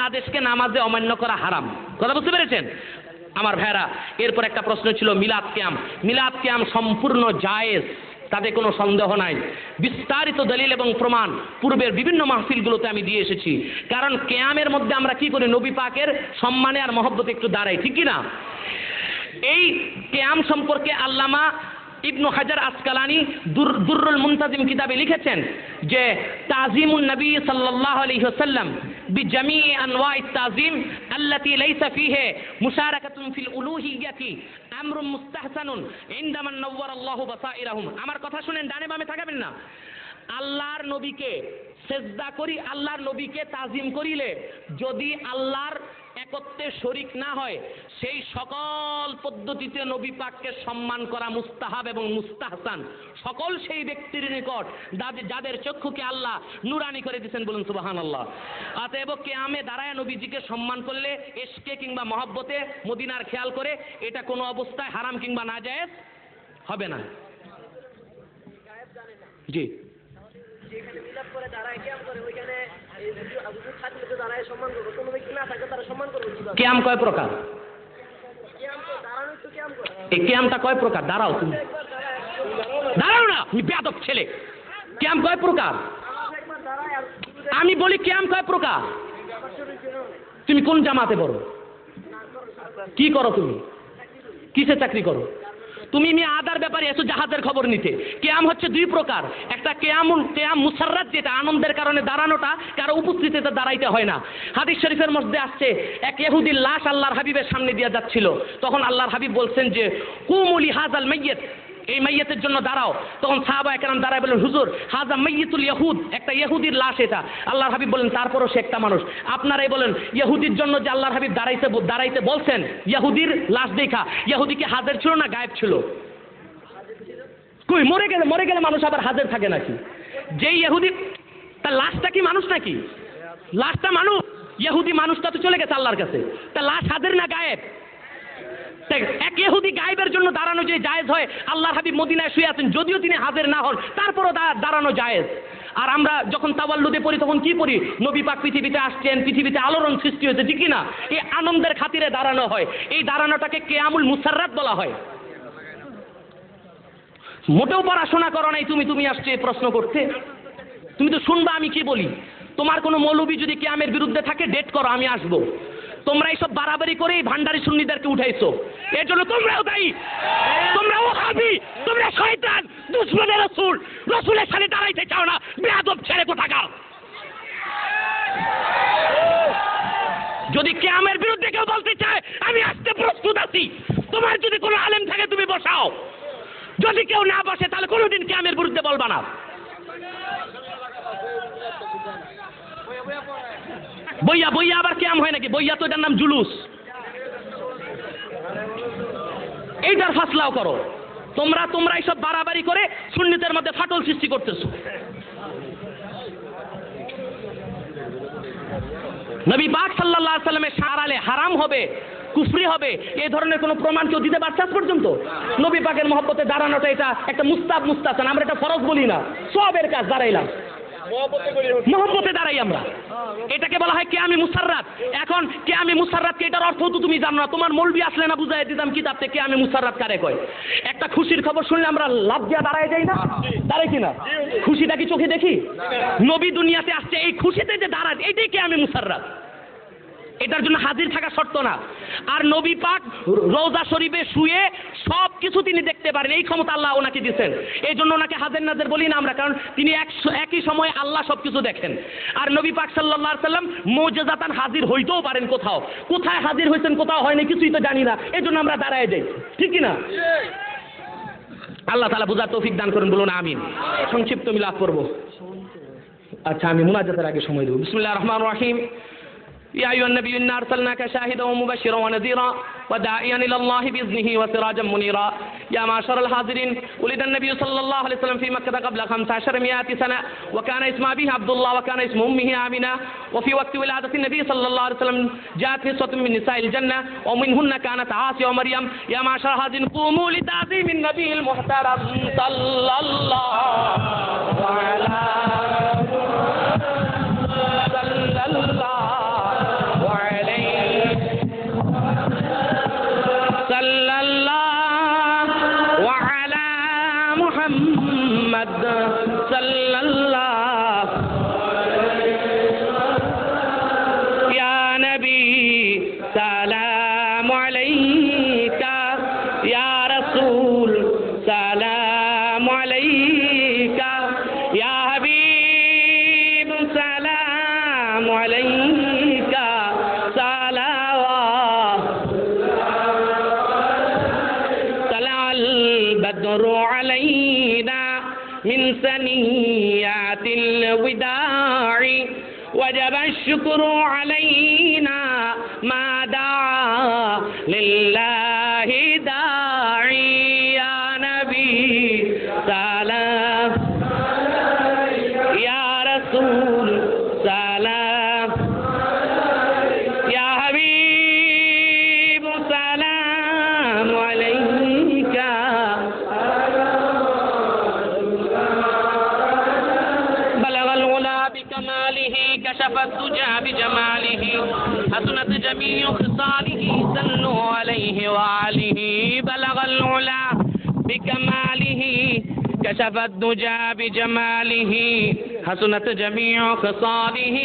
আদেশকে নামাজে অমান্য করা হারাম। কথা বুঝতে পেরেছেন আমার ভাইরা? এরপর একটা প্রশ্ন ছিল মিলাদ কিয়াম। মিলাদ কিয়াম সম্পূর্ণ জায়েজ, তাতে কোনো সন্দেহ নাই। বিস্তারিত দলিল এবং প্রমাণ পূর্বের বিভিন্ন মাহফিলগুলোতে আমি দিয়ে এসেছি। কারণ কিয়ামের মধ্যে আমরা কি করি? নবী পাকের সম্মানে আর মহব্বতে একটু দাঁড়াই, ঠিক কি না? এই কিয়াম সম্পর্কে আল্লামা ইবনু হাজার আসকালানি দুররুল মুনতাজিম কিতাবে লিখেছেন যে তাজিমুন নবী সাল্লাল্লাহু আলাইহি ওয়াসাল্লাম বিজামিই আনওয়াইত তাজিম আল্লাতী লাইসা ফীহি মুশারাকাতুন ফিল উলুহিয়্যাতি আমরুন মুস্তাহসানুন ইনদামা নাওয়ারাল্লাহু বাসাইরাহুম। আমার কথা শুনেন, ডানে বামে তাকাবেন না। আল্লাহর নবীকে সেজদা করি, আল্লাহর নবীকে তাজিম করিলে যদি আল্লাহর একত্বে শরীক না হয়, সেই সকল পদ্ধতিতে নবী পাককে সম্মান করা মুস্তাহাব এবং মুস্তাহসান। সকল সেই ব্যক্তির নিকট যাদের চক্ষুকে আল্লাহ নুরানি করে দিয়েছেন, বলুন সুবহানাল্লাহ। অতএব কিয়ামে দাঁড়ায় নবীজিকে সম্মান করলে ইশকে কিংবা মহব্বতে মদিনার খেয়াল করে এটা কোনো অবস্থায় হারাম কিংবা নাজায়েজ হবে না। জি, কিয়াম কয় প্রকার? এই কিয়ামটা কয় প্রকার? দাঁড়াও, তুমি দাঁড়াও না, তুমি বেয়াদব ছেলে। কিয়াম কয় প্রকার? আমি বলি কিয়াম কয় প্রকার? তুমি কোন জামাতে পড়ো? কি করো তুমি? কিসে চাকরি করো? তুমি আদার ব্যাপারে এসো জাহাজের খবর নিতে। কিয়াম হচ্ছে দুই প্রকার। একটা কিয়াম মুসাররাত, যেটা আনন্দের কারণে দাঁড়ানোটা, কারো উপস্থিতিতে দাঁড়াইতে হয় না। হাদিস শরীফের মধ্যে আসছে এক ইহুদির লাশ আল্লাহর হাবিবের সামনে দিয়ে যাচ্ছিল। তখন আল্লাহর হাবিব বলছেন যে কুমু লিহাযাল মাইয়িত, এই মাইয়িতের জন্য দাঁড়াও। তখন সাহাবায়ে কেরাম দাঁড়ায় বলেন হুজুর হাযা মাইয়িতুল ইহুদ, একটা ইহুদির লাশ এটা। আল্লাহর হাবিব বলেন তারপরও সে একটা মানুষ। আপনারাই বলেন ইহুদির জন্য যে আল্লাহর হাবিব দাঁড়াইতে বলছেন, ইহুদির লাশ দেখা, ইহুদি কি হাজির ছিল না গায়েব ছিল? কই মরে গেলে মানুষ আবার হাজির থাকে নাকি? যেই ইহুদি, তার লাশটা কি মানুষ নাকি? লাশটা মানুষ, ইহুদি মানুষটা তো চলে গেছে আল্লাহর কাছে। তা লাশ হাজির না গায়েব? এক ইহুদি গায়েবের জন্য দাঁড়ানো যে জায়েজ হয়, আল্লাহর হাবিব মদিনায় শুয়ে আছেন, যদিও তিনি হাজির না হন তারপরও দাঁড়ানো জায়েজ। আর আমরা যখন তাওয়াল্লুদে পড়ি তখন কি পড়ি? নবী পাক পৃথিবীতে আসছেন, পৃথিবীতে আলোড়ন সৃষ্টি হয়েছে, ঠিক না? এই আনন্দের খাতিরে দাঁড়ানো হয়। এই দাঁড়ানোটাকে কিয়ামুল মুসাররাত বলা হয়। মোটেও পড়াশোনা করো নাই তুমি আসছে প্রশ্ন করতে। তুমি তো শুনবা আমি কি বলি। তোমার কোনো মৌলবী যদি কিয়ামের বিরুদ্ধে থাকে ডেট করো, আমি আসবো। তোমরা এইসব বাড়াবাড়ি করে এই ভান্ডারি সুন্নিদেরকে উঠাইছো, এর জন্য তোমরাও দায়ী। তোমরা ওহাবি, তোমরা শয়তান, দুশমনে রাসূল, রাসূলের সাথে দাঁড়াইতে চাও না, বেয়াদব ছেলে কোথাকার। যদি কিয়ামের বিরুদ্ধে কেউ বলতে চায় আমি আসতে প্রস্তুত আছি। তোমার যদি কোনো আলেম থাকে তুমি বসাও, যদি কেউ না বসে তাহলে কোনোদিন কিয়ামের বিরুদ্ধে বলবা না। বইয়া আবার কিয়াম হয় নাকি? বইয়া তো এটার নাম জুলুস। এইটার ফাসলাও করো। তোমরা এইসব বাড়াবাড়ি করে সুন্নিতের মধ্যে ফাটল সৃষ্টি করতেছো। নবী পাক সাল্লাল্লাহু আলাইহি সাল্লামের শারালে হারাম হবে, কুফরি হবে, এই ধরনের কোনো প্রমাণ কেউ দিতে পারছে আজ পর্যন্ত? নবী পাকের মহব্বতে দাঁড়ানোটা এটা একটা মুস্তাহসান, আমরা এটা ফরজ বলি না, সওয়াবের কাজ। দাঁড়াইলাম মহব্বতে দাঁড়াই আমরা, এটাকে বলা হয় কিয়ামে মুসাররাত। এখন কিয়ামে মুসাররাত কি, এটার অর্থ তো তুমি জানো না। তোমার মৌলবি আসলে না বুঝাই দিতাম কিতাব থেকে কিয়ামে মুসাররাত কারে কয়। একটা খুশির খবর শুনলে আমরা লাভ দিয়া দাঁড়ায় যাই না? দাঁড়াই কিনা? খুশিটা কি চোখে দেখি? নবী দুনিয়াতে আসছে, এই খুশিতে যে দাঁড়ায় এটাই কিয়ামে মুসাররাত। এটার জন্য হাজির থাকা শর্ত না। আর নবী পাক রওজা শরীফে শুয়ে সব কিছু তিনি দেখতে পারেন, এই ক্ষমতা আল্লাহ ওনাকে দিয়েছেন। এই জন্য ওনাকে হাজির নাজির বলি না আমরা, কারণ তিনি একই সময়ে আল্লাহ সবকিছু দেখেন। আর নবী পাক সাল্লাল্লাহু আলাইহি সাল্লাম মুজিজাতান হাজির হইতেও পারেন কোথাও, কোথায় হাজির হয়েছেন কোথাও হয়নি কিছুই তো জানি না, এই জন্য আমরা দাঁড়ায় যাই, ঠিক কি না? আল্লাহ তাআলা বুঝার তৌফিক দান করুন, বলুন আমিন। সংক্ষিপ্ত মিলাদ করব। আচ্ছা, আমি মুনাজাতের আগে সময় দেব। বিসমিল্লাহির রহমানির রহিম। يا أيها النبي إنا أرسلناك شاهدا ومبشرا ونذيرا وداعيا إلى الله بإذنه وسراجا منيرا يا معشر الحاضرين ولد النبي صلى الله عليه وسلم في مكة قبل 1500 سنة وكان اسم أبيه عبد الله وكان اسم أمه آمنة وفي وقت ولادة النبي صلى الله عليه وسلم جاءت نسوة من نساء الجنة ومنهن كانت عاصية ومريم يا معشر الحاضرين قوموا لتعظيم النبي المحترم صلى الله على من ثنيات الوداع وجب الشكر علينا ما دعا لله داعي يا نبي سلام يا رسول سلام يا حبيب سلام عليك بلغ العلا بكماله كشف الدجى بجماله حسنت جميع خصاله صلوا عليه وآله بلغ العلا بكماله كشف الدجى بجماله حسنت جميع خصاله